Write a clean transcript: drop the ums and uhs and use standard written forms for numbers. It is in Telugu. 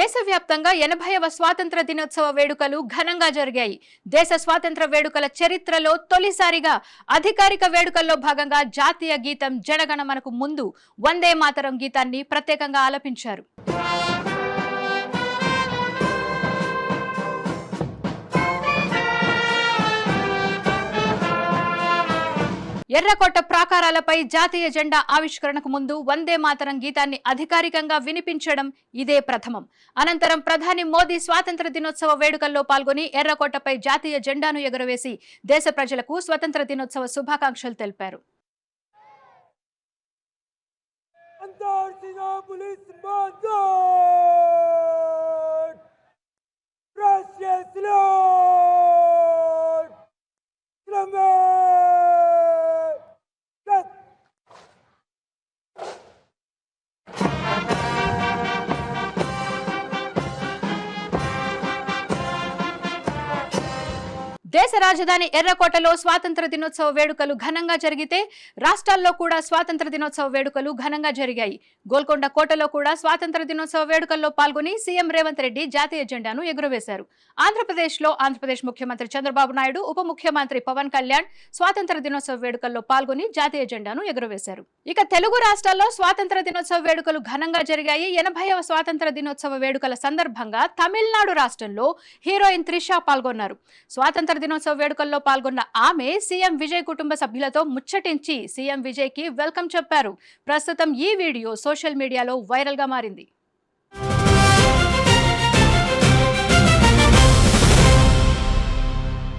దేశవ్యాప్తంగా 80వ స్వాతంత్ర దినోత్సవ వేడుకలు ఘనంగా జరిగాయి. దేశ స్వాతంత్ర వేడుకల చరిత్రలో తొలిసారిగా అధికారిక వేడుకల్లో భాగంగా జాతీయ గీతం జనగణమనకు ముందు వందే మాతరం గీతాన్ని ప్రత్యేకంగా ఆలపించారు. ఎర్రకోట ప్రాకారాలపై జాతీయ జెండా ఆవిష్కరణకు ముందు వందే మాతరం గీతాన్ని అధికారికంగా వినిపించడం ఇదే ప్రథమం. అనంతరం ప్రధాని మోదీ స్వాతంత్ర దినోత్సవ వేడుకల్లో పాల్గొని ఎర్రకోటపై జాతీయ జెండాను ఎగురవేసి దేశ ప్రజలకు స్వతంత్ర దినోత్సవ శుభాకాంక్షలు తెలిపారు. దేశ రాజధాని ఎర్రకోటలో స్వాతంత్ర దినోత్సవ వేడుకలు ఘనంగా జరిగితే రాష్ట్రాల్లో కూడా స్వాతంత్ర దినోత్సవ వేడుకలు ఘనంగా జరిగాయి. గోల్కొండ కోటలో కూడా స్వాతంత్ర దినోత్సవ వేడుకల్లో పాల్గొని సీఎం రేవంత్ రెడ్డి జాతీయ జెండాను ఎగురవేశారు. ఆంధ్రప్రదేశ్ ముఖ్యమంత్రి చంద్రబాబు నాయుడు, ఉప ముఖ్యమంత్రి పవన్ కళ్యాణ్ స్వాతంత్ర దినోత్సవ వేడుకల్లో పాల్గొని జాతీయ జెండాను ఎగురవేశారు. ఇక తెలుగు రాష్ట్రాల్లో స్వాతంత్ర దినోత్సవ వేడుకలు ఘనంగా జరిగాయి. 80వ స్వాతంత్ర దినోత్సవ వేడుకల సందర్భంగా తమిళనాడు రాష్ట్రంలో హీరోయిన్ త్రిష పాల్గొన్నారు. స్వాతంత్ర దినోత్సవ వేడుకల్లో పాల్గొన్న ఆమె సీఎం విజయ్ కుటుంబ సభ్యులతో ముచ్చటించి సీఎం విజయ్ కి వెల్కమ్ చెప్పారు. ప్రస్తుతం ఈ వీడియో సోషల్ మీడియాలో వైరల్ గా మారింది.